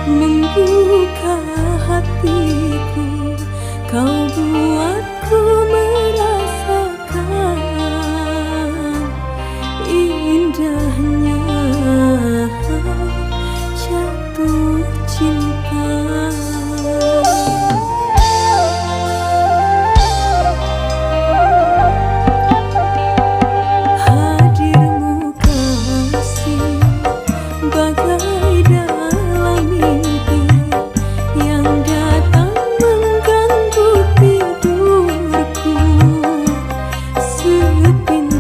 membuka hatiku, kau buatku merasakan indahnya jatuh cinta. Hadirmu kasih bagai dalam mimpi yang datang mengganggu tidurku. Sepintas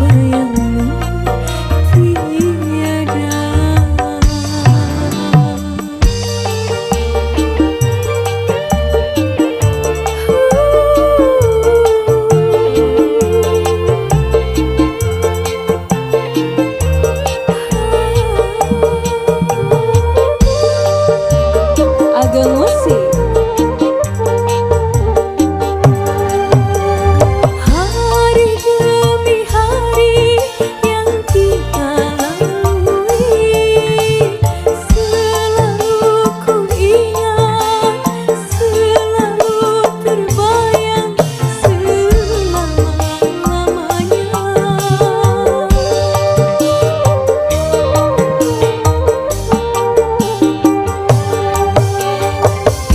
bayangmu tiada. Agak musik. Hari demi hari yang kita lalui, selalu ku ingat, selalu terbayang selama-lamanya.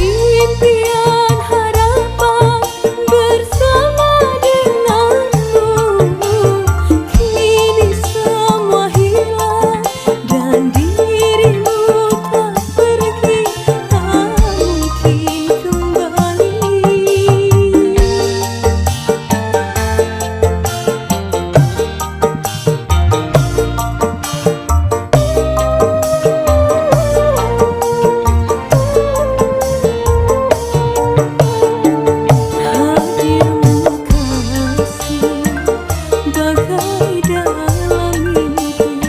Impian harapan bersama denganmu, kini semua hilang dan dirimu telah pergi, tak mungkin kembali. Hadirmu kasih bagai dalam mimpi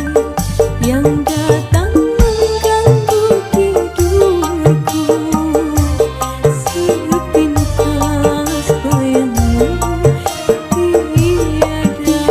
yang datang mengganggu tidurku. Sepintas bayangmu tiada.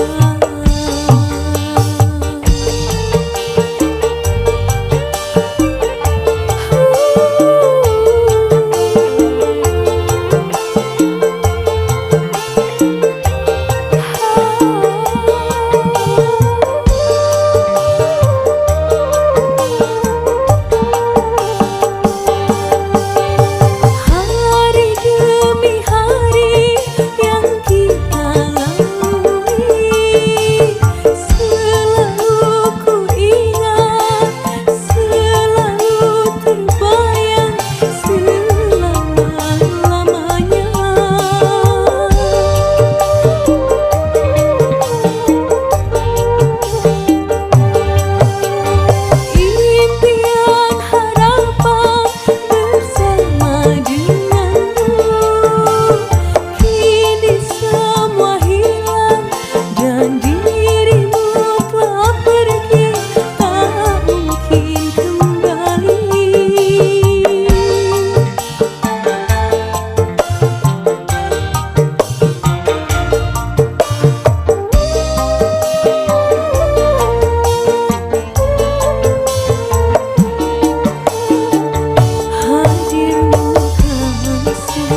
Hari demi hari yang kita lalui, selalu ku ingat, selalu terbayang selama-lamanya. Impian harapan bersama denganmu, kini semua hilang dan dirimu telah pergi, tak mungkin kembali. Hadirmu kasih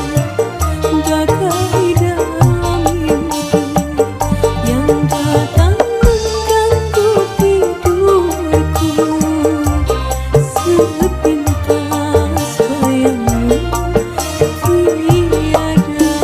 bagai dalam mimpi yang datang mengganggu tidurku. Sepintas bayangmu tiada.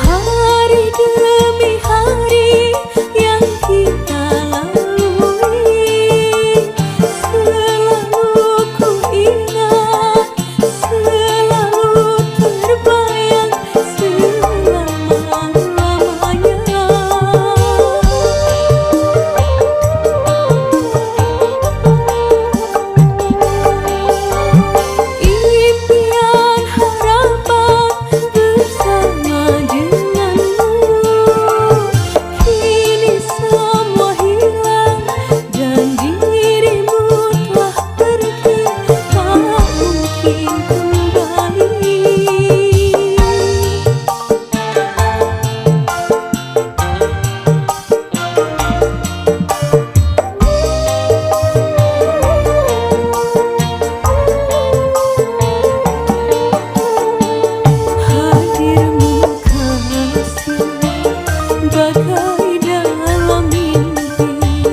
Hari bagai dalam mimpi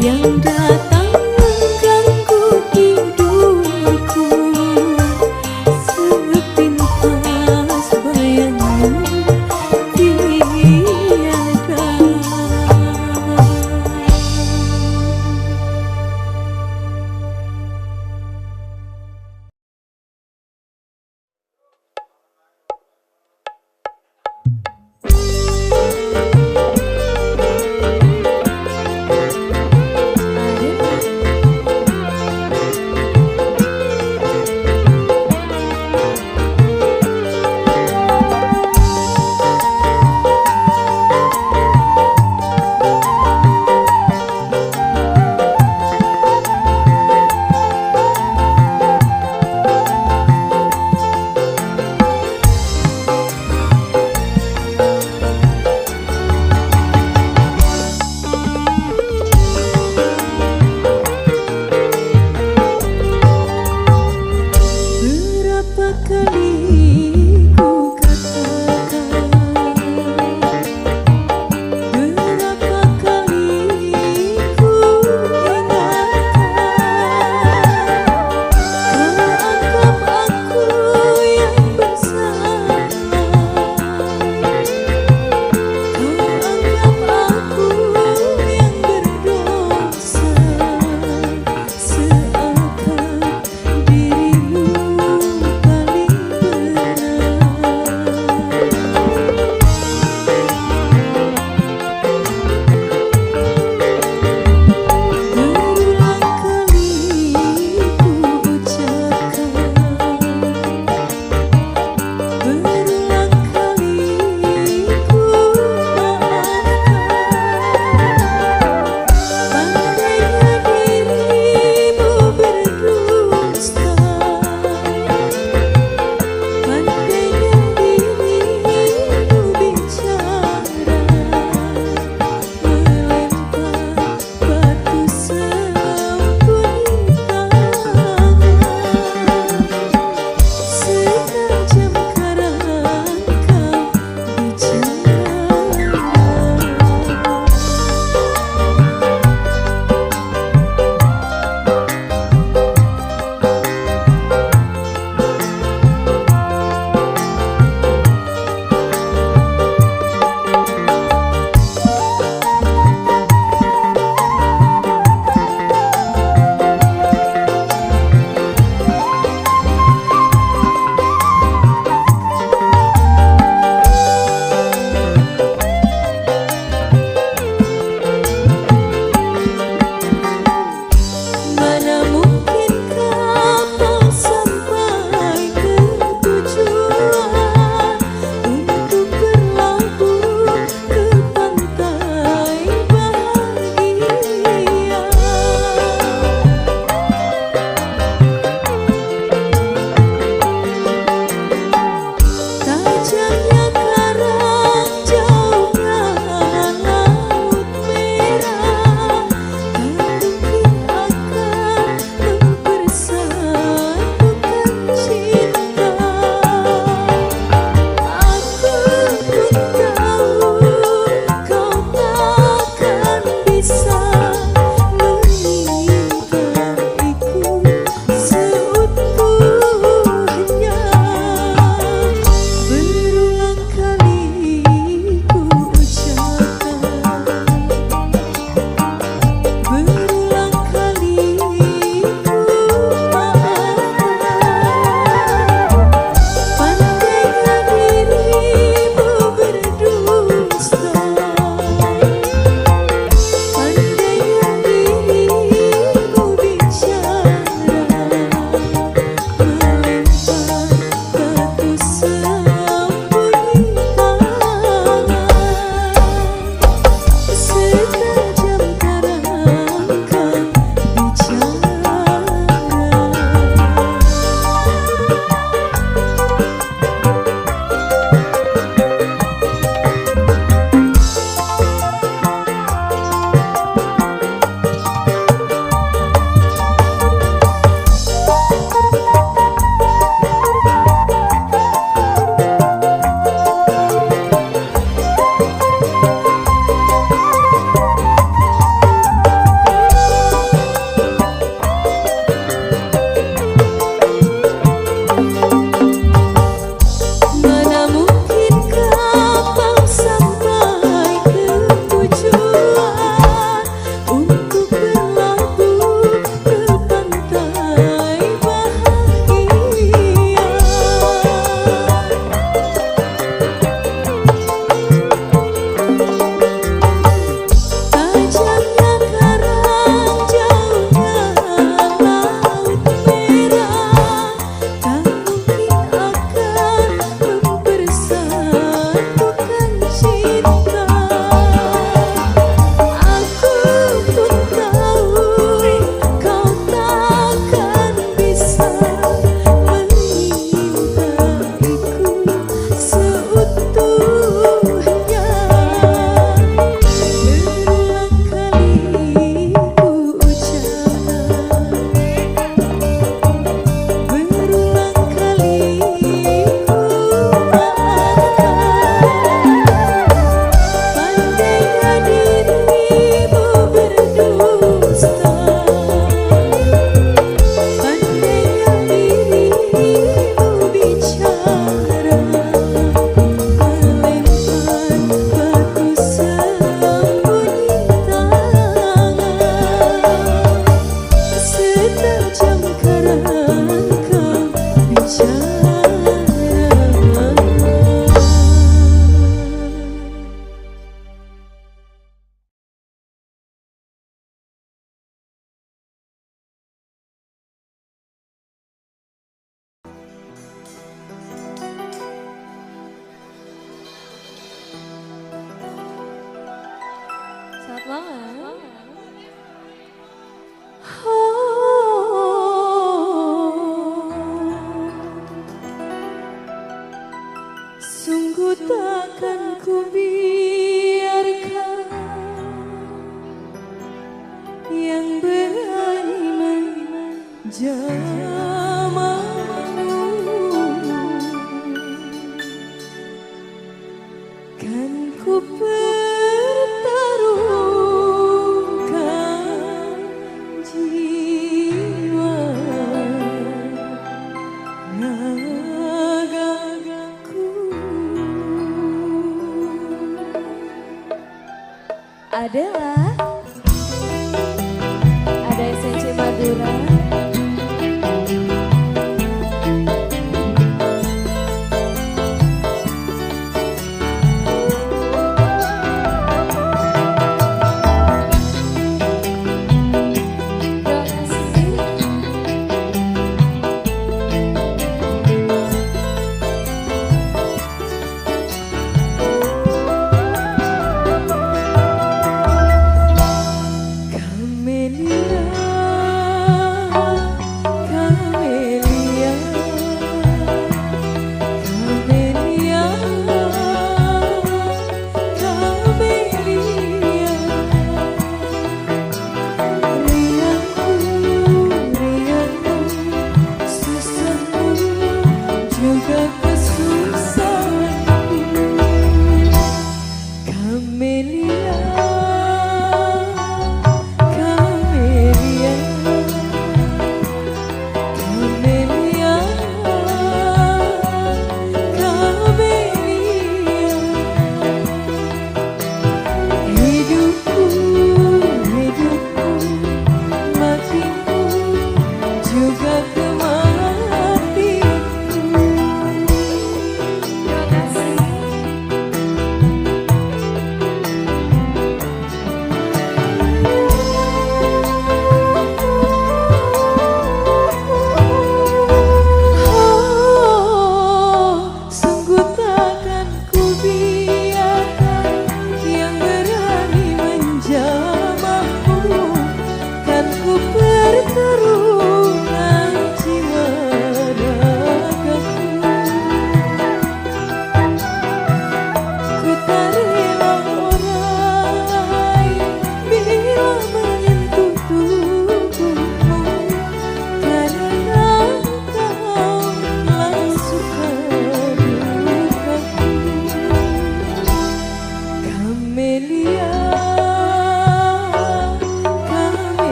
yang datang mengganggu tidurku. Sepintas bayangmu tiada. Selamat malam. Sungguh takkan ku biarkan yang berani menjamahmu, kan ku pertaruhkan jiwa ragaku. Adalah ada SNC Madura.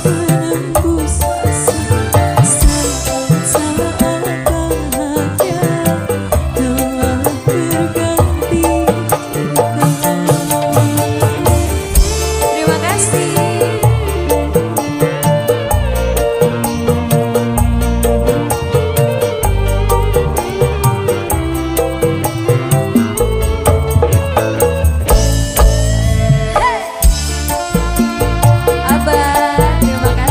menembus saat bahagia telah berganti. Terima kasih. Abah, terima kasih.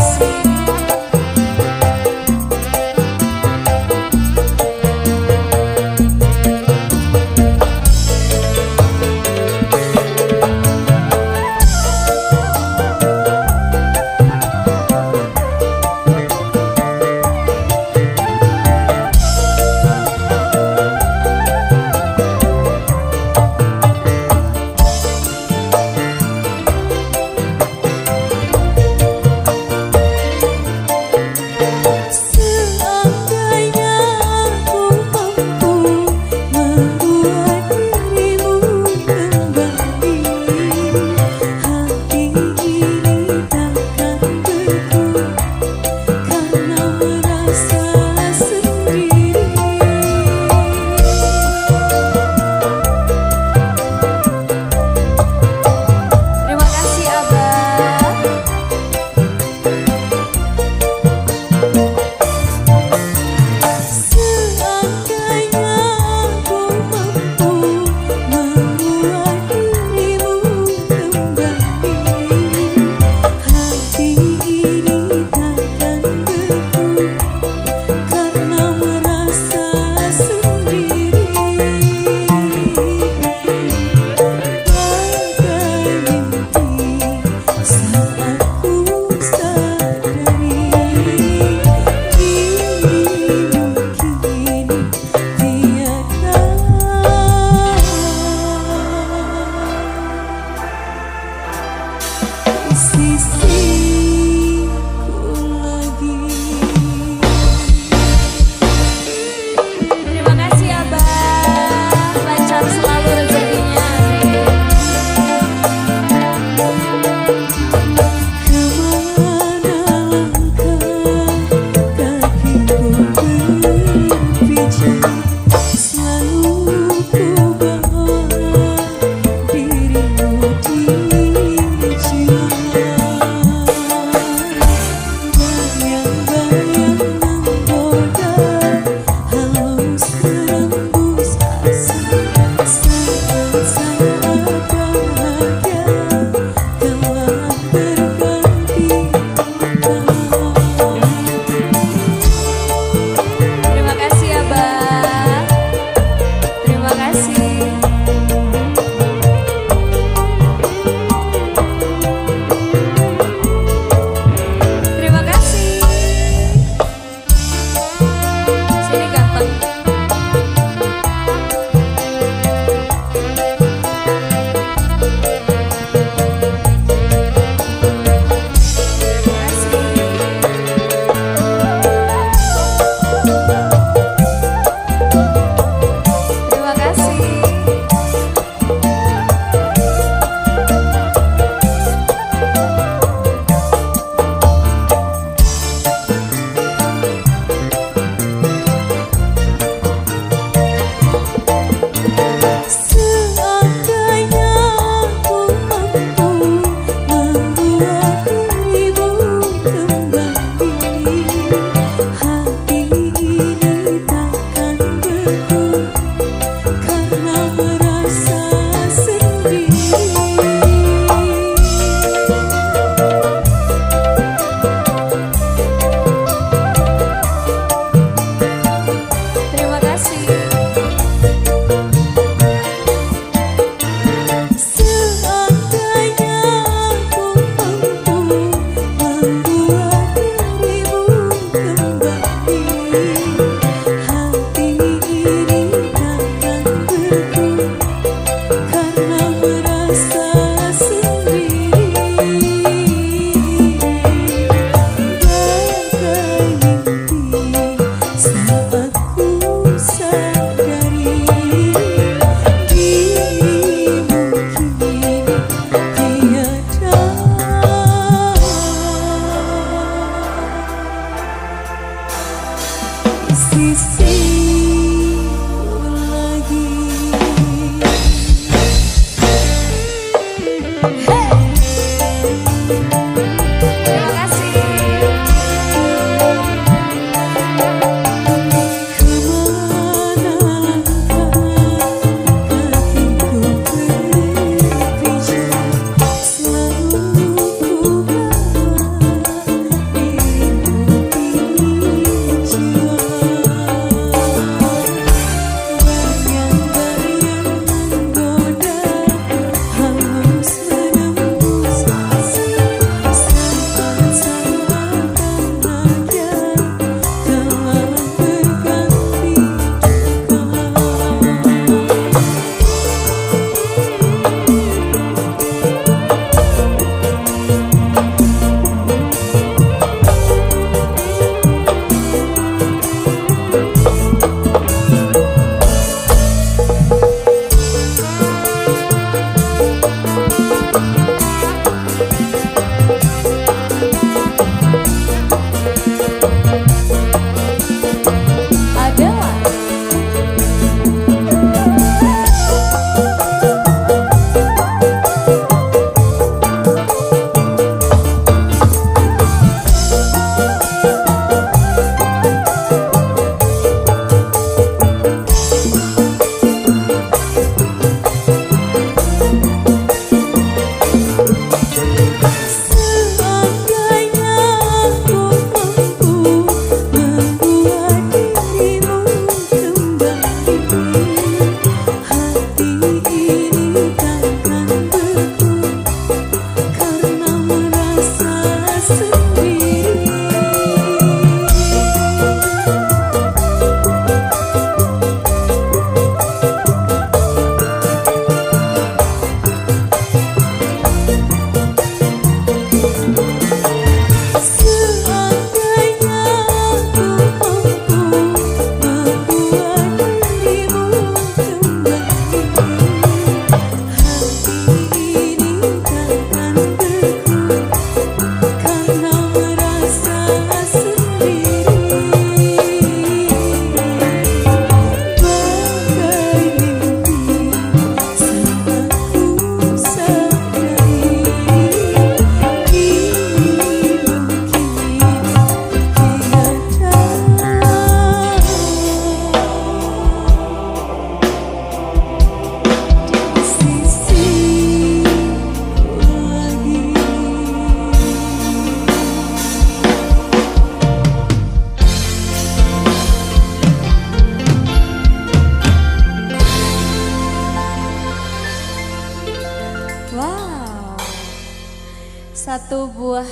satu buah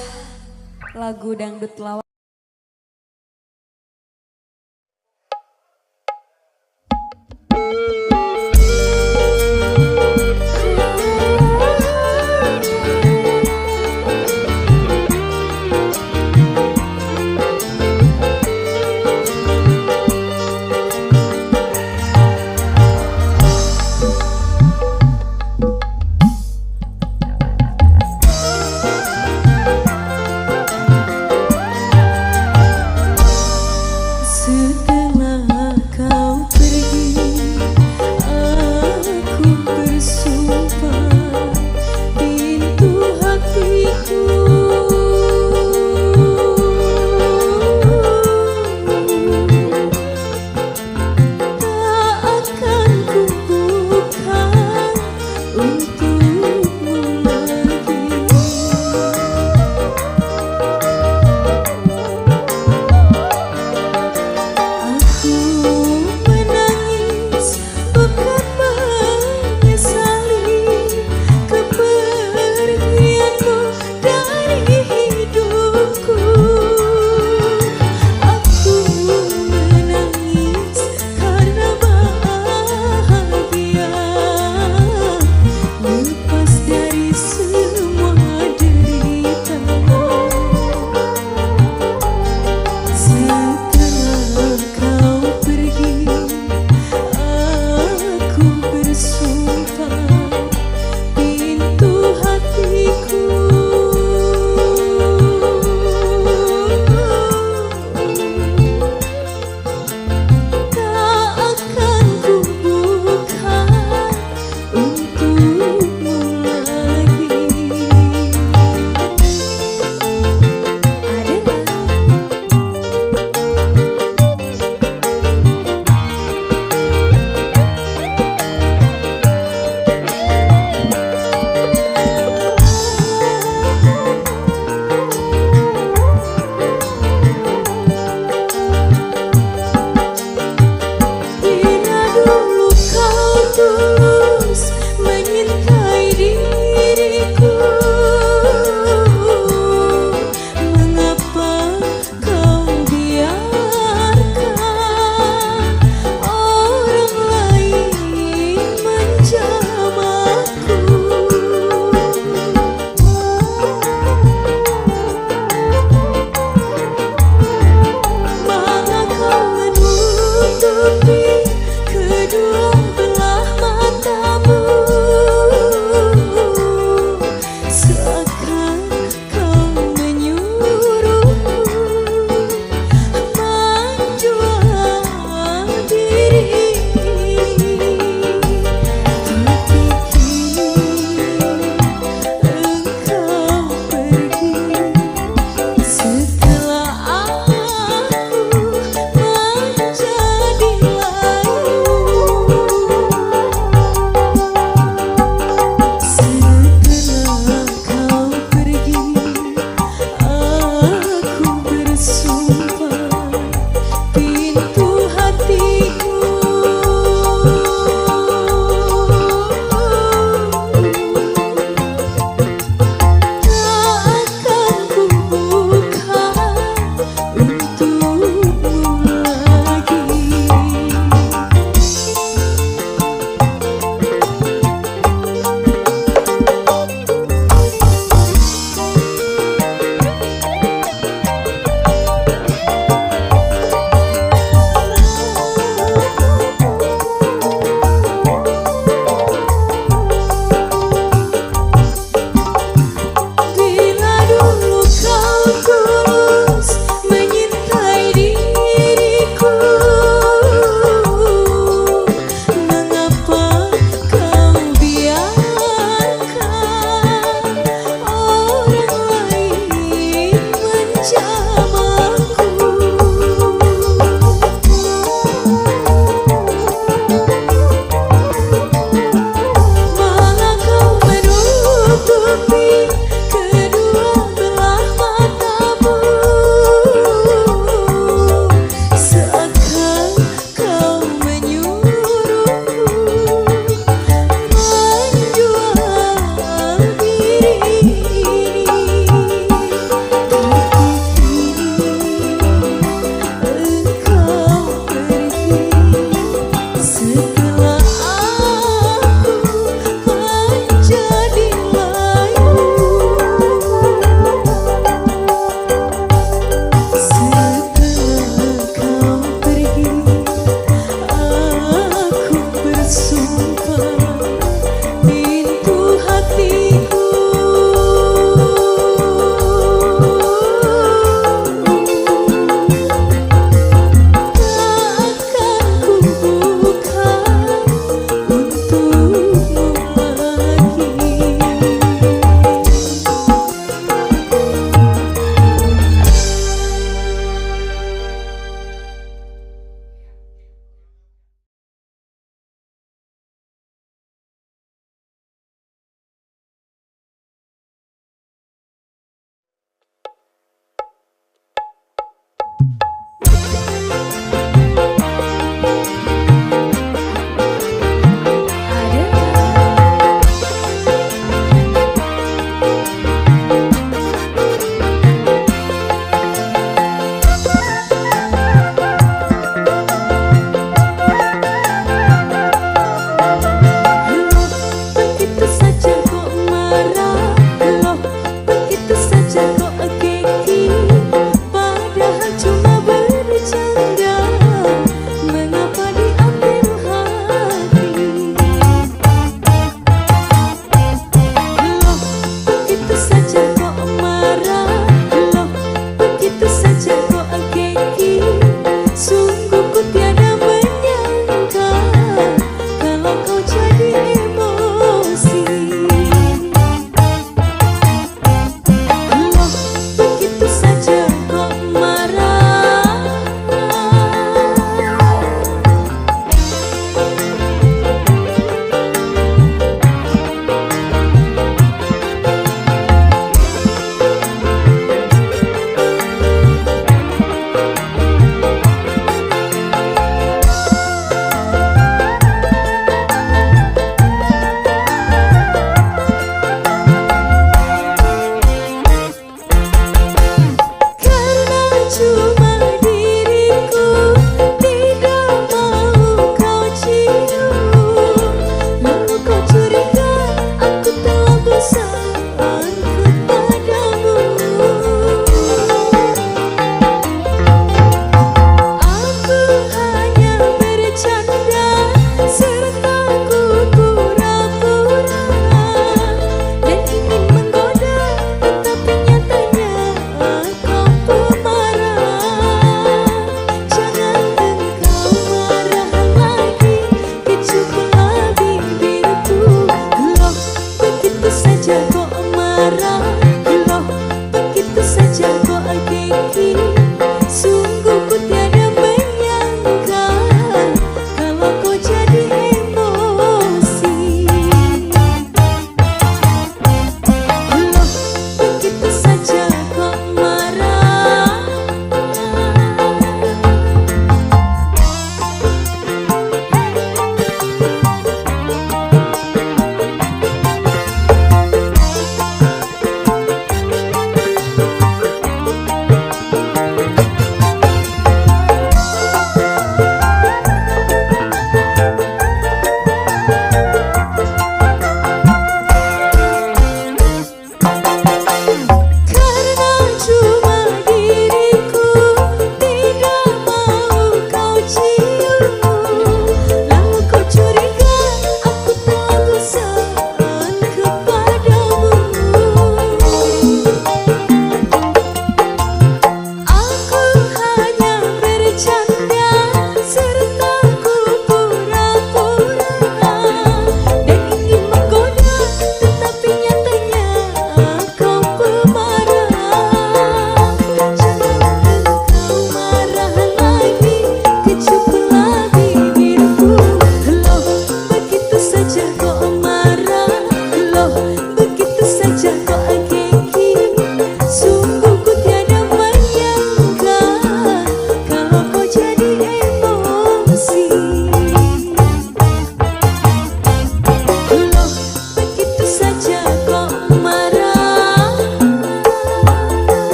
lagu dangdut lawas.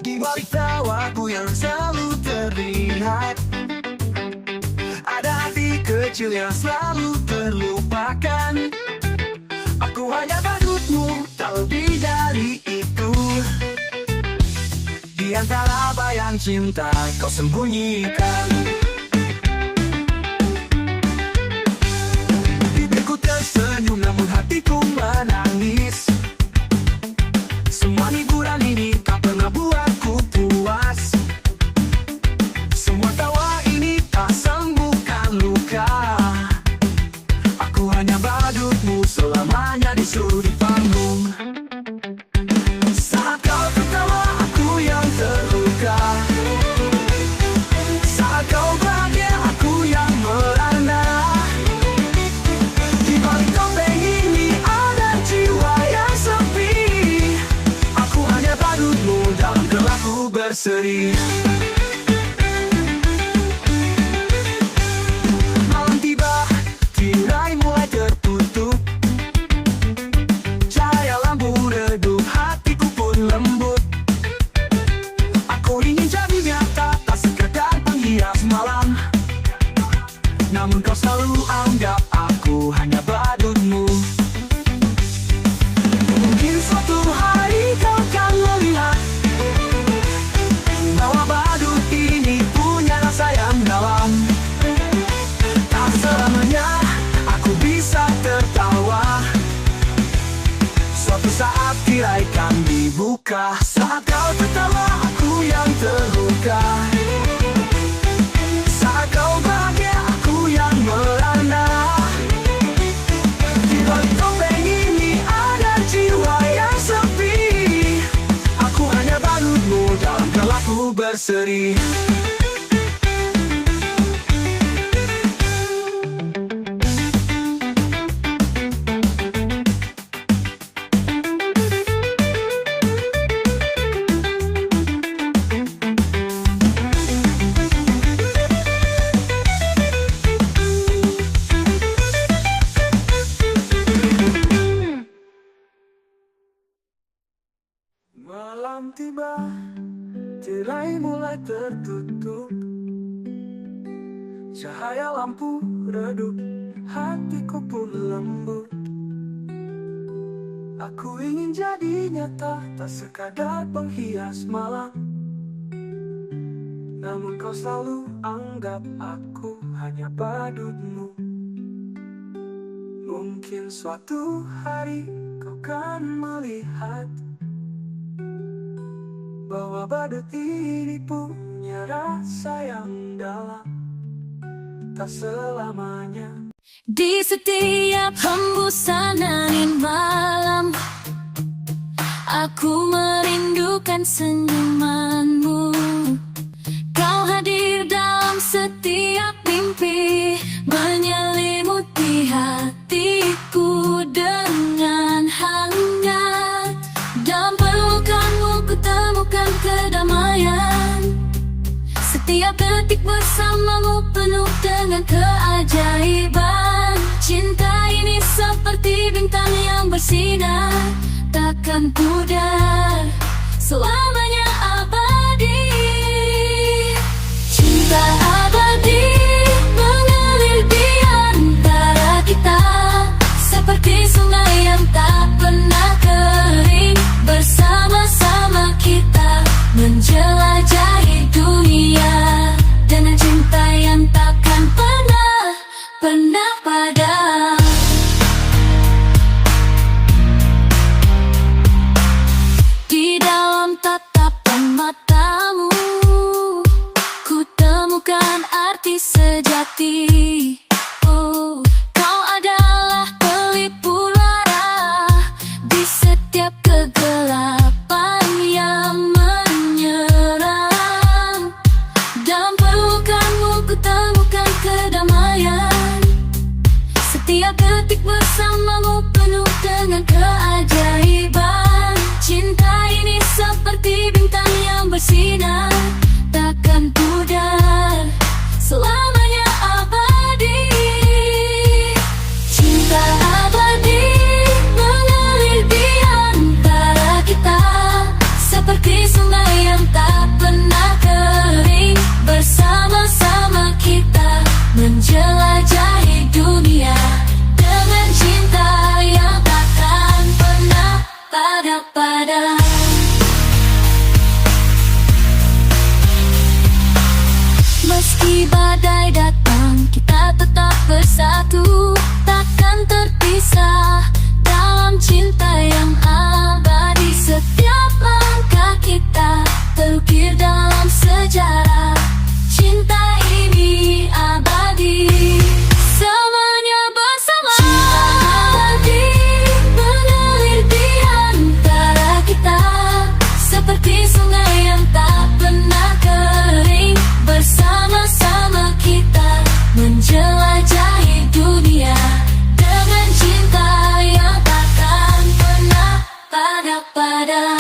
Di balik tawaku yang selalu terlihat, ada hati kecil yang selalu terlupakan. Aku hanya badutmu, tak lebih dari itu. Di antara bayang cinta kau sembunyikan. Bibirku tersenyum namun hatiku menangis. Semua hiburan ini tak pernah buatku puas. Semua tawa ini tak sembuhkan luka. Aku hanya badutmu selamanya di sudut panggung. Saat kau tertawa aku yang terluka. Saat kau bahagia aku yang merana. Di balik topeng ini ada jiwa yang sepi. Aku hanya badutmu dalam gelapku berseri. Malam tiba, tirai mulai tertutup. Cahaya lampu redup, hatiku pun lembut. Aku ingin jadi nyata, tak sekedar penghias malam. Namun kau selalu anggap aku hanya badutmu. Saat tirai kan dibuka, saat kau tertawa aku yang terluka. Saat kau bahagia aku yang merana. Di balik topeng ini ada jiwa yang sepi. Aku hanya badutmu dalam gelapku berseri. Malam tiba, tirai mulai tertutup. Cahaya lampu redup, hatiku pun lembut. Aku ingin jadi nyata, tak sekadar penghias malam. Namun kau selalu anggap aku hanya badutmu. Mungkin suatu hari kau kan melihat bahwa badut ini punya rasa yang dalam, tak selamanya. Di setiap hembusan angin malam, aku merindukan senyumanmu. Kau hadir dalam setiap mimpi, menyelimuti hatiku dengan hangat. Dalam pelukanmu ku temukan kedamaian. Setiap detik bersamamu penuh dengan keajaiban. Cinta ini seperti bintang yang bersinar, takkan pudar, selamanya abadi. Cinta abadi mengalir di antara kita, seperti sungai yang tak pernah kering. Bersama-sama kita menjelajahi dunia dengan cinta yang takkan pernah padam. Di dalam tatapan matamu ku temukan arti sejati. Oh, kau adalah pelipur lara di setiap kegelapan yang menyerang. Dalam pelukanmu ku temukan kedamaian. Setiap detik bersamamu penuh dengan keajaiban. Cinta ini seperti bintang yang bersinar, takkan pudar, selamanya abadi. Cinta abadi mengalir di antara kita, seperti sungai yang tak pernah kering. Bersama-sama kita menjelajahi dunia dengan cinta yang takkan pernah padam. Meski badai datang, kita tetap bersatu, takkan terpisah dalam cinta yang abadi. Setiap langkah kita terukir dalam sejarah. Cinta ini abadi, selamanya bersama. Cinta abadi mengalir di antara kita, seperti sungai yang tak pernah kering. Bersama-sama kita menjelajahi dunia dengan cinta yang takkan pernah padam.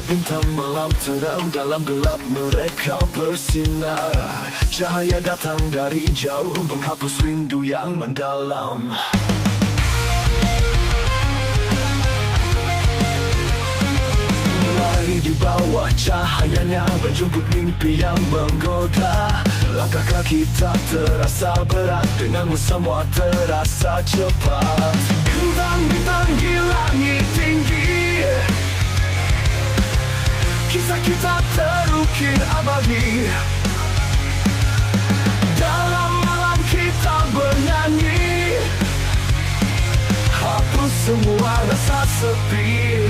Bintang malam terang, dalam gelap mereka bersinar. Cahaya datang dari jauh, menghapus rindu yang mendalam. Mari di bawah cahayanya, menjemput mimpi yang menggoda. Langkah kita terasa berat, denganmu semua terasa cepat. Bintang-bintang di langit tinggi, kisah kita terukir abadi. Dalam malam kita bernyanyi, hapus semua rasa sepi.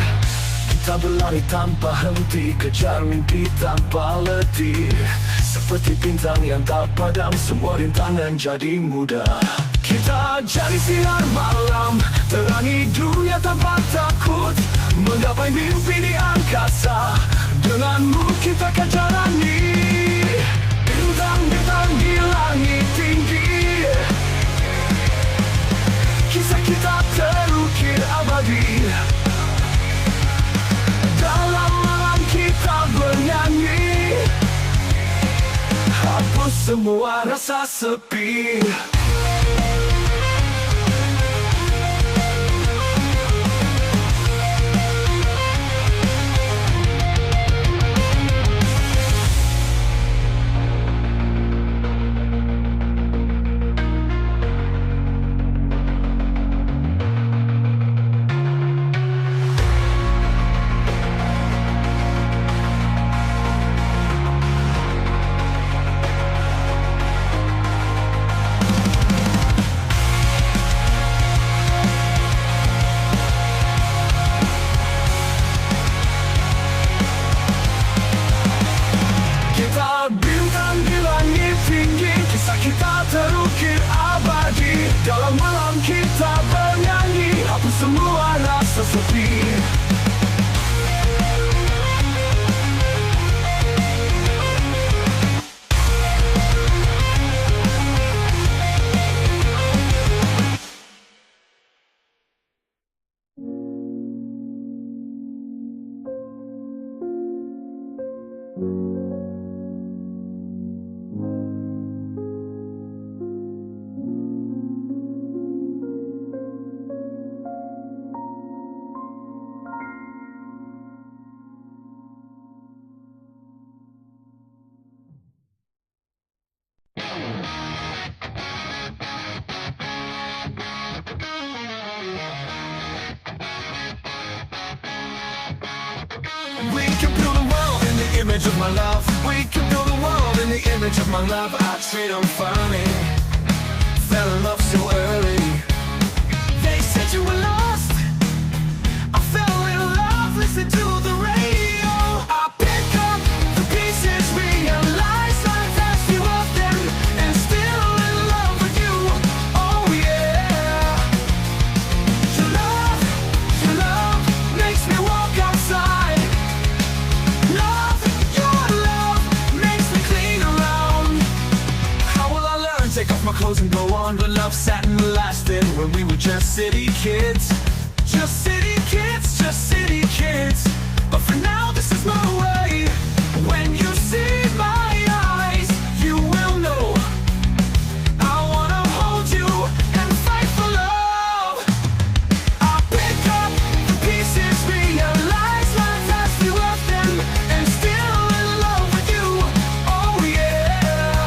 Kita berlari tanpa henti, kejar mimpi tanpa letih. Seperti bintang yang tak padam, semua rintangan jadi mudah. Kita jadi sinar malam, terangi dunia tanpa takut. Menggapai mimpi di angkasa, denganmu kita akan jalani. Bintang-bintang di langit tinggi, kisah kita terukir abadi. Dalam malam kita bernyanyi, hapus semua rasa sepi. Bintang di langit tinggi, kisah kita terukir abadi. Dalam malam kita bernyanyi, hapus semua rasa sepi. We can build a world in the image of my love. We can build a world in the image of my love. I treat them funny, fell in love so early. They said you were lost, I fell in love, listen to the radio. I pick up the pieces, realize I've asked few of them, and still in love with you, oh yeah. Your love makes me walk outside. Take off my clothes and go on, but love sat and lasted when we were just city kids. Just city kids, just city kids. But for now this is my way. When you see my eyes, you will know I wanna hold you and fight for love. I pick up the pieces, realize life has few of them, and still in love with you, oh yeah.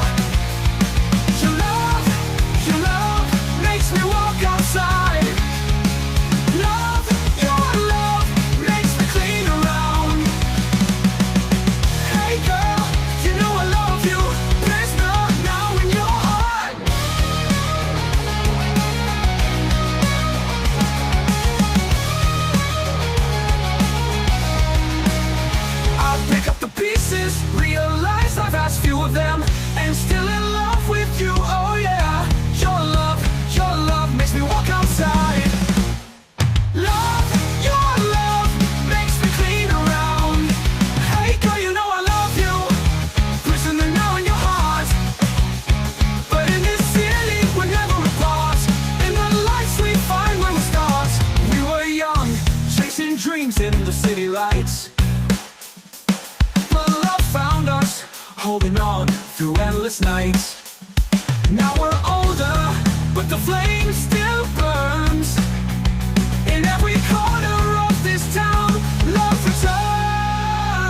Your love makes me walk outside. Love, your love makes me clean around. Hey girl, you know I love you. There's love now in your heart. I pick up the pieces, realize I've asked few of them, and still in love with you, oh yeah. Your love makes me walk outside. Love, your love makes me clean around. Hey girl, you know I love you. Prisoner now in your heart. But in this city we're never apart. In the lights we find when we start. We were young, chasing dreams in the city lights. But love found us, holding on through endless nights. Now we're older, but the flame still burns. In every corner of this town, love returns.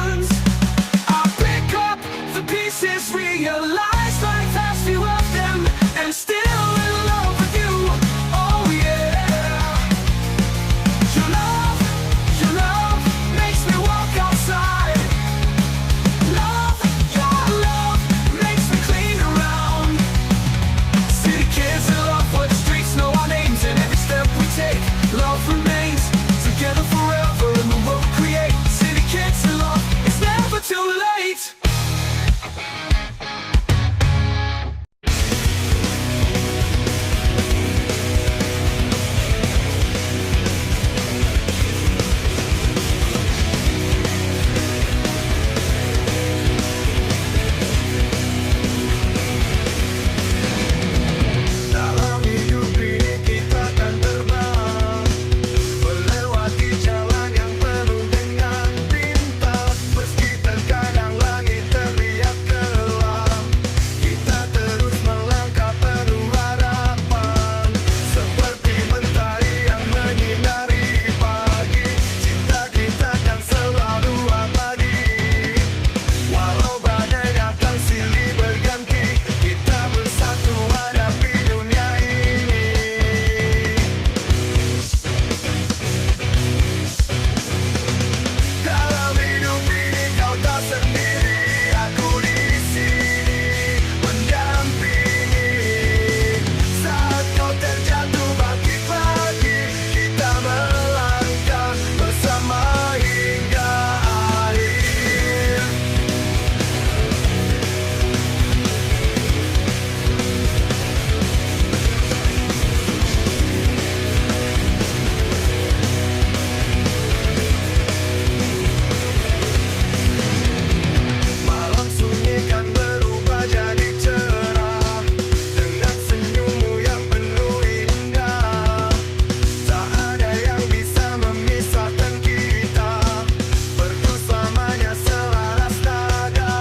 pieces. Realize life has few of them, and still in love with you. Oh yeah. Your love makes me walk outside. Your love makes me clean around. City kids in love where the streets know our names, and every step we take, love remains. Together forever in the world create. City kids in love, it's never too late. Dalam hidup ini kita akan terbang, melewati jalan yang penuh dengan bintang. Meski terkadang langit terlihat gelap, kita terus melangkah penuh harapan. Seperti mentari yang menyinari pagi, cinta kita akan selalu abadi. Walau badai datang silih berganti, kita bersatu hadapi dunia ini. Dalam hidup ini kau tak sendiri, aku di sini mendampingi. Saat kau terjatuh bangkit lagi, kita melangkah bersama hingga akhir. Malam sunyi kan berubah jadi cerah, dengan senyummu yang penuh indah. Tak ada yang bisa memisahkan kita, berdua selamanya selaras nada.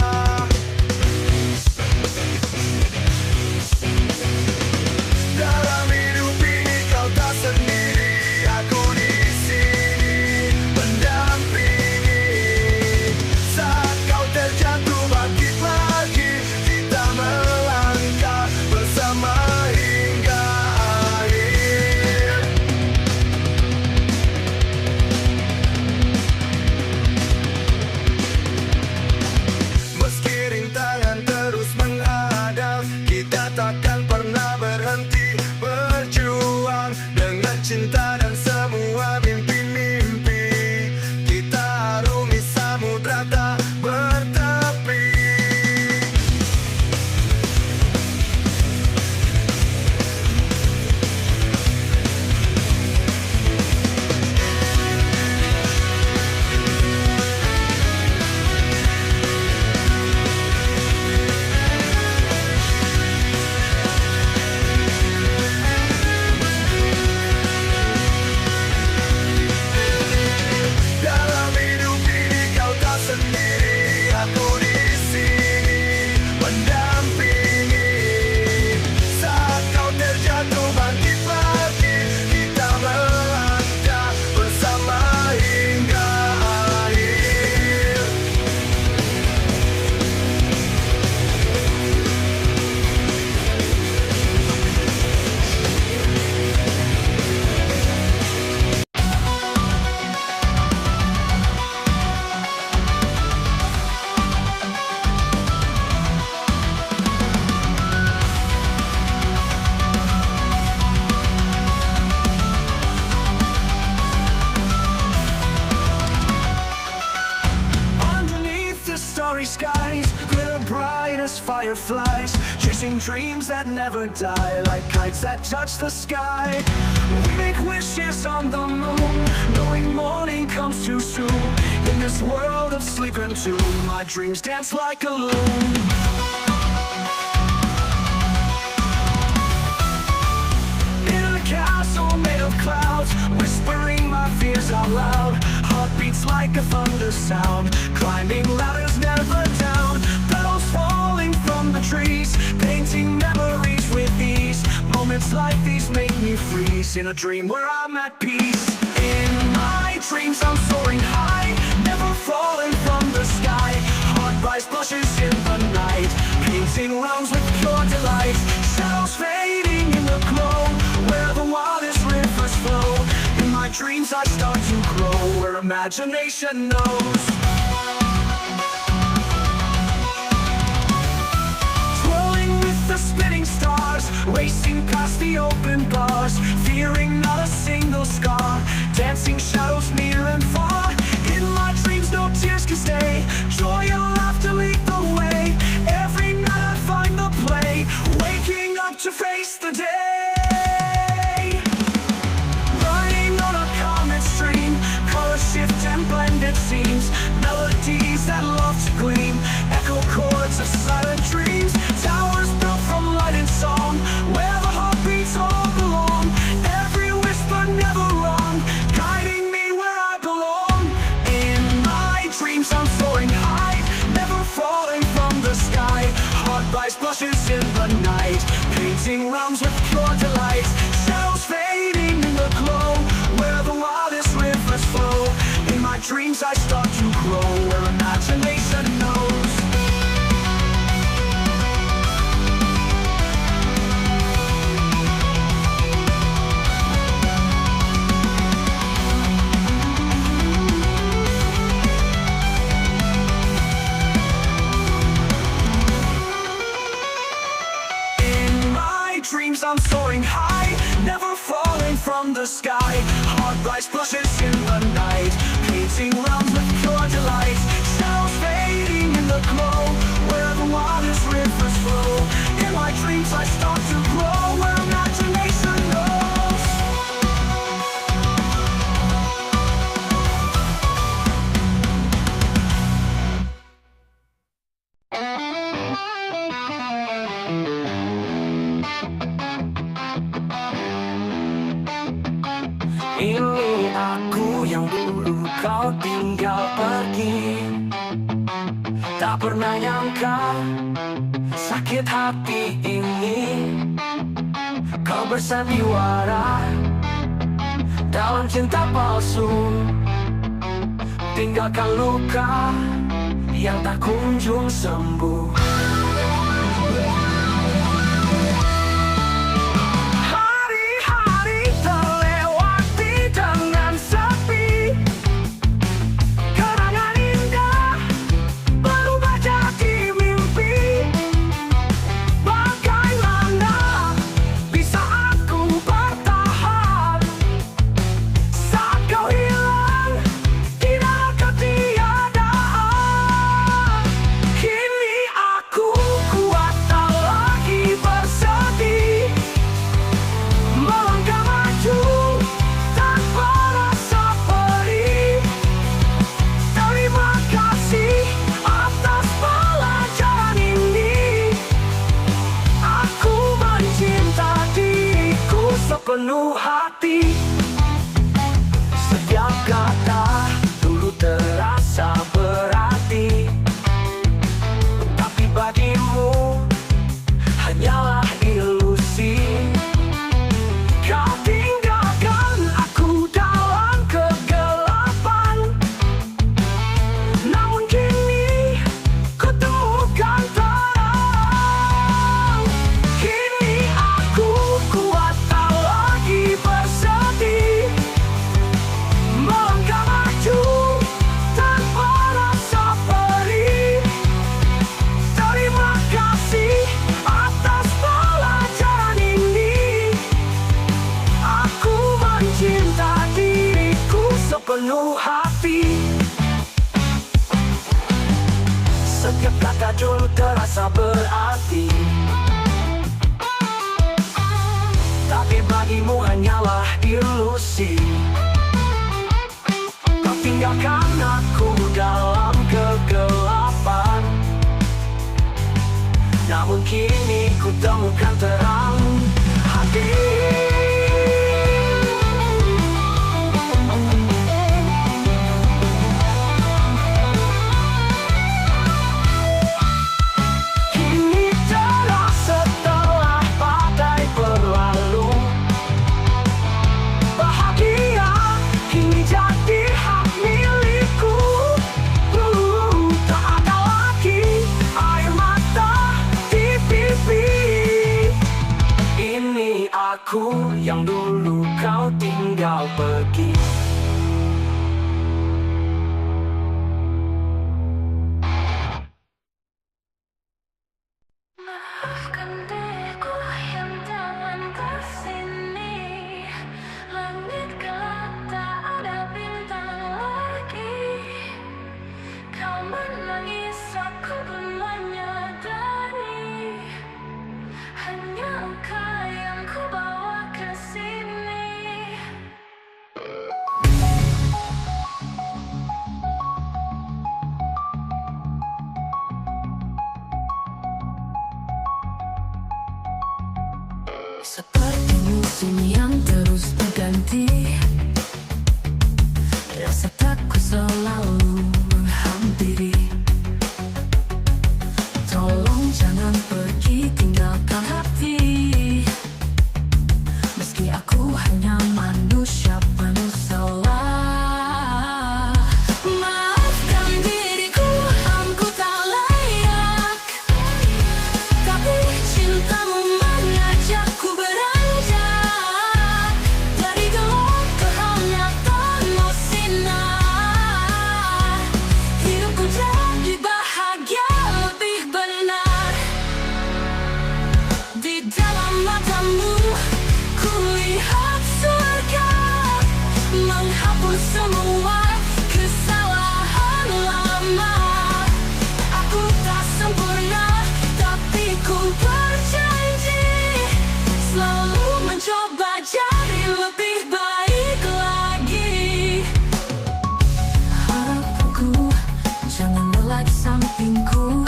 Dalam hidup ini kau tak sendiri, aku di sini mendampingi. Saat kau terjatuh bangkit lagi, kita melangkah bersama hingga akhir. Meski rintangan terus menghadap, kita takkan pernah berhenti berjuang. Dengan cinta dan semua mimpi-mimpi, kita arungi samudra tak bertepi. Dalam hidup ini kau tak sendiri, aku di sini mendampingi. Saat kau terjatuh bangkit lagi, kita melangkah bersama hingga akhir. Underneath the starry skies, glitter bright as fireflies, chasing dreams that never die, like kites that touch the sky. We make wishes on the moon, knowing morning comes too soon. In this world of sleep and tune, my dreams dance like a loon. In a castle made of clouds, whispering my fears out loud. Heartbeats like a thunder sound, climbing ladders never down. Petals falling from the trees, painting memories with ease. Moments like these make me freeze in a dream where I'm at peace. In my dreams I'm soaring high, never falling from the sky. Heart bright splashes in the night, painting realms with pure delight. Shadows fading in the glow, where the wildest rivers flow. In my dreams I start to grow, where imagination knows. Twirling with the spinning stars, racing past the open bars, fearing not a single scar, dancing shadows near and far. In my dreams no tears can stay, joy and laughter lead the way. Every night I find the play, waking up to face the day. Riding on a comet stream, colors shift and blended scenes, melodies that love to gleam, echo chords of silent dreams. Towers built from light and song, where the heartbeats all belong. Every whisper never wrong, guiding me where I belong. In my dreams I'm soaring high, never falling from the sky. Heart bright splashes in the night, painting realms with pure delight. Shadows fading in the glow, where the wildest rivers flow. In my dreams I start to grow, where imagination knows. Dreams I'm soaring high, never falling from the sky. Heart bright splashes in the night, painting realms with pure delight. Shadows fading in the glow, where the wildest rivers flow. In my dreams I start to grow, where imagination knows. Ini aku yang dulu kau tinggal pergi. Tak pernah nyangka sakit hati ini. Kau bersandiwara dalam cinta palsu, tinggalkan luka yang tak kunjung sembuh. Penuh hati, setiap kata dulu terasa berarti, tapi bagimu hanyalah ilusi. Kau tinggalkan aku dalam kegelapan, namun kini ku temukan terang. Kini aku kuat bersedih, melangkah maju tanpa rasa perih. Terima kasih atas pelajaran ini. Aku mencinta diriku sepenuh hati. Setiap kata dulu terasa berarti, tapi bagimu hanyalah ilusi. Kau tinggalkan aku dalam kegelapan, namun kini ku temukan terang hati. Tak ada lagi aku yang dulu kau tinggal pergi. Maafkan diriku yang jangan kesini. Langit gelap tak ada bintang lagi. Kau menangis aku pun menyadari. Hanya engkau yang ku bawa ke sini. Seperti musim yang terus berganti, rasa takut selalu menghampiri. Tolong jangan pergi tinggalkan hati. Meski aku hanya manusia penuh salah. Maafkan diriku, aku tak layak. Tapi cintamu mengajakku beranjak. Dari gelap ke hanyatanmu sinar. Hidupku jadi bahagia lebih benar. Di dalam matamu ku lihat surga, menghapus semua kesalahan lama. Aku tak sempurna, tapi ku berjanji selalu mencoba jadi lebih baik lagi. Harapanku, jangan lelah di sampingku.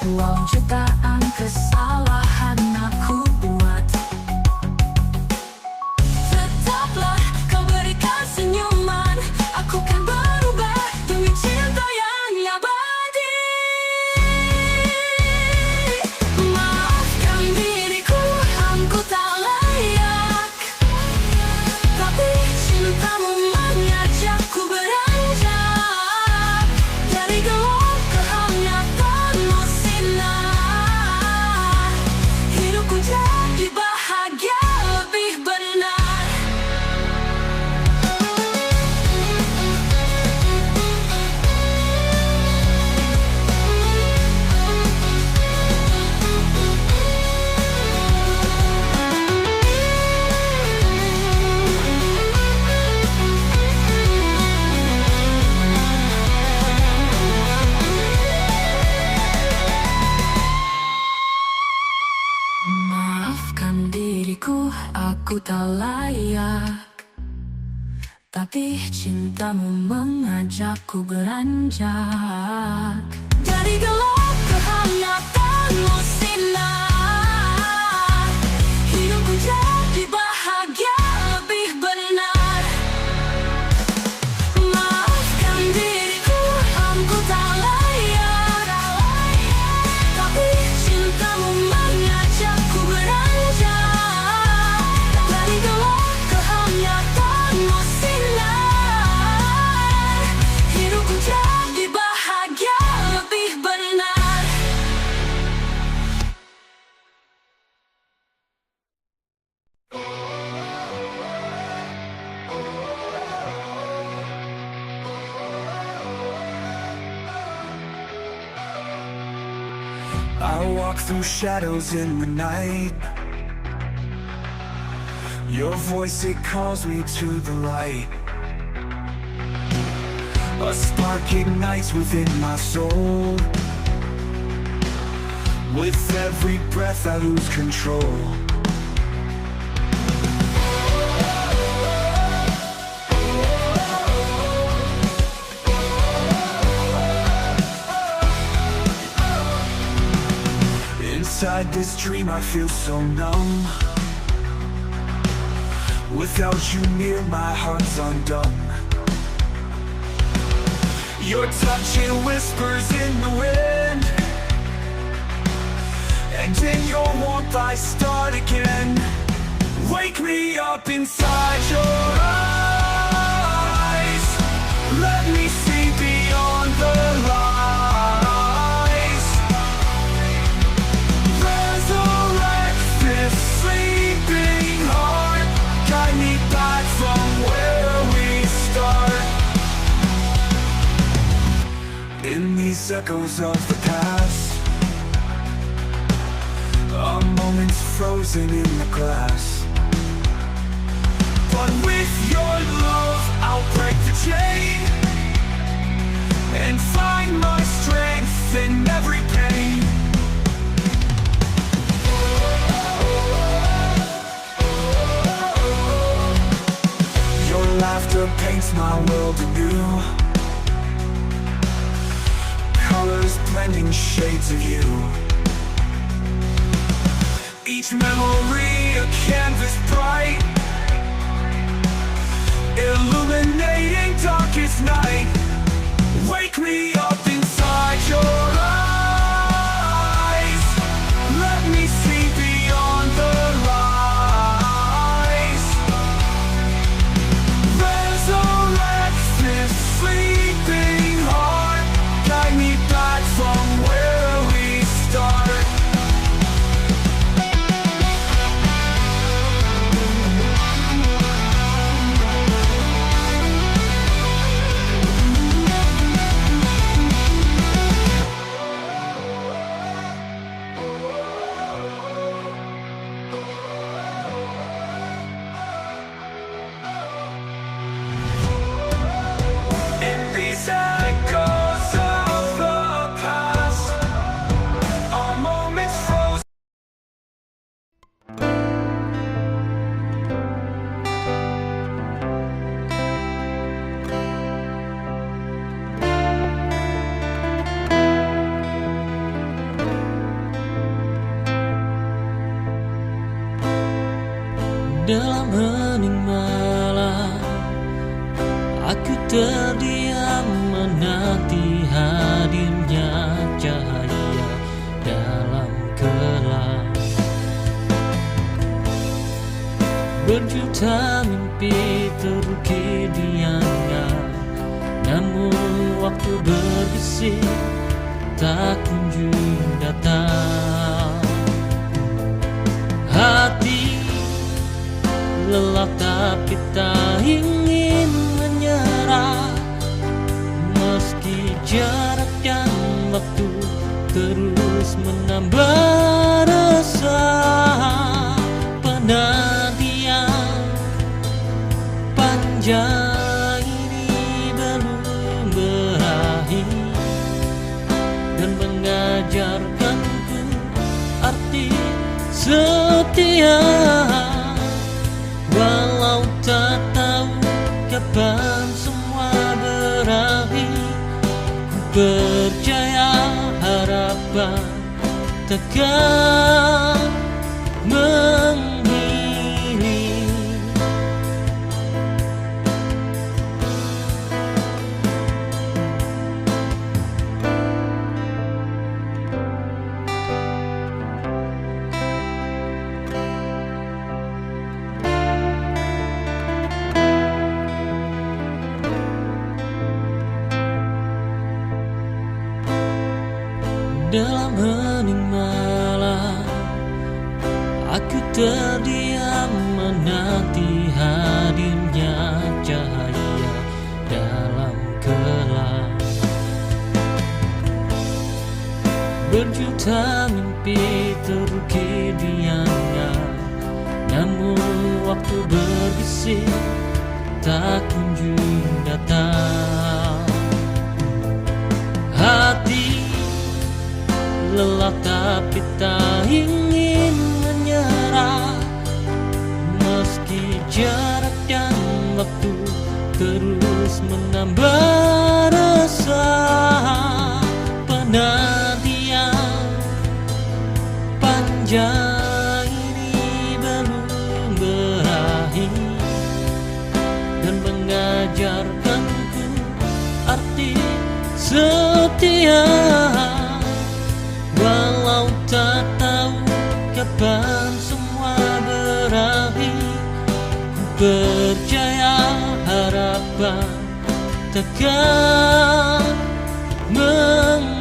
Walau jutaan kesalahan aku buat, tetaplah kau berikan senyuman. Aku kan berubah demi cinta yang abadi. Maafkan diriku, aku tak layak. Tapi cintamu mengajakku beranjak. Dari gelap ke hanyatanmu sinar. Hidupku jadi bahagia lebih benar. Maafkan diriku, aku tak layak. Tapi cintamu mengajakku beranjak. Dari gelap ke hanyatanmu sinar. Hidupku jadi bahagia lebih benar. Maafkan diriku, aku tak layak. Tapi cintamu mengajakku beranjak. Dari gelap ke hanyatanmu sinar. Hidupku jadi bahagia lebih benar. I walk through shadows in the night. Your voice, it calls me to the light. A spark ignites within my soul. With every breath I lose control. Inside this dream I feel so numb. Without you near, my heart's undone. Your touch, it whispers in the wind, and in your warmth I start again. Wake me up inside your eyes. Let me see beyond the lies. Resurrect this sleeping heart. these echoes of the past are moments frozen in the glass. But with your love, I'll break the chain and find my strength in every pain. Your laughter paints my world anew, colors blending shades of you. Each memory a canvas bright, illuminating darkest night. Wake me up inside your eyes, let me see beyond the rise. Resurrect this sleeping heart, guide me back from where we start. In these echoes of the past are moments frozen. Dalam hening malam, aku terdiam menanti hadirnya cahaya dalam gelap. Berjuta mimpi terukir di angan, namun waktu berbisik tak kunjung datang. Hati lelah tapi tak ingin menyerah, meski jarak dan waktu terus menambah resah. Penantian panjang ini belum berakhir dan mengajarkanku arti setia. Walau tak tahu kapan semua berakhir, ku percaya harapan takkan menghilang. Dalam hening malam, aku terdiam menanti hadirnya cahaya dalam gelap. Berjuta mimpi terukir di angan, namun waktu berbisik tak kunjung datang. Hati lelah tapi tak ingin menyerah, meski jarak dan waktu terus menambah resah. Penantian panjang ini belum berakhir dan mengajarkanku arti setia. Walau tak tahu kapan semua berakhir, ku percaya harapan takkan menghilang.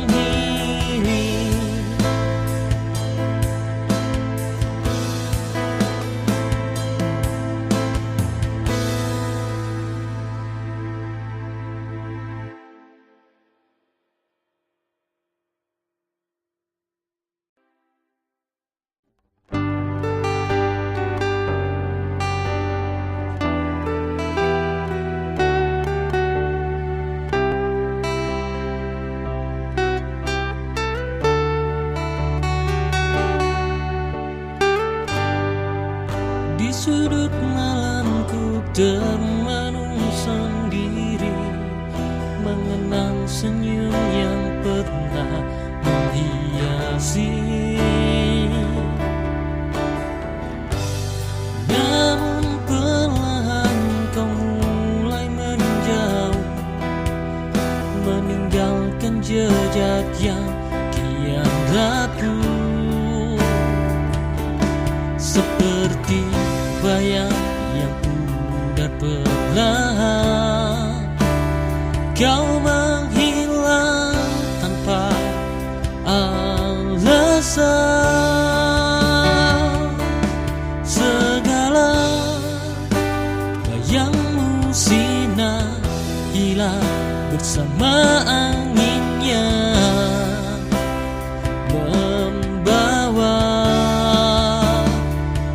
sudut malamku termenung sendiri, mengenang senyum yang pernah menghiasi. Namun perlahan kau mulai menjauh, meninggalkan jejak yang kian rapuh, seperti bayang yang pudar perlahan. Kau menghilang tanpa alasan. Segala bayangmu sina hilang bersama anginnya, membawa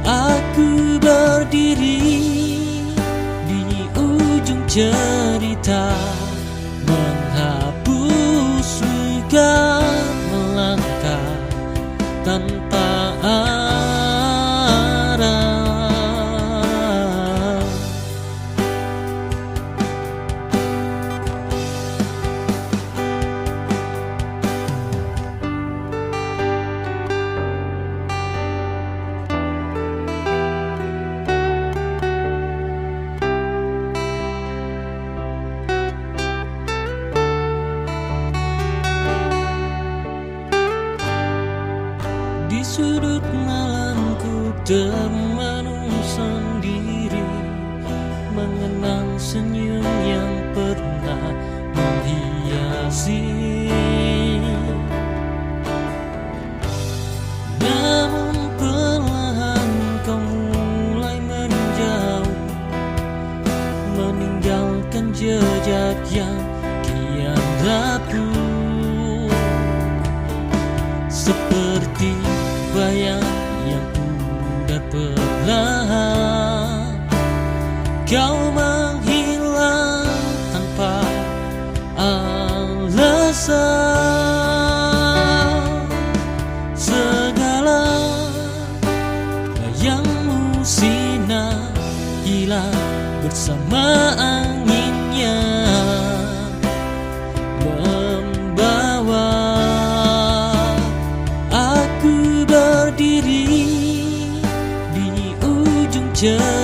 aku berdiri di ujung cerita, menghapus luka, melangkah tanpa arah. Di sudut malamku termenung sendiri, mengenang senyum yang pernah menghiasi. Namun perlahan kau mulai menjauh, meninggalkan jejak yang kian rapuh, seperti bayang yang pudar perlahan. Kau menghilang tanpa alasan. Segala bayangmu sina hilang bersama anginnya, membawa aku berdiri di ujung cerita,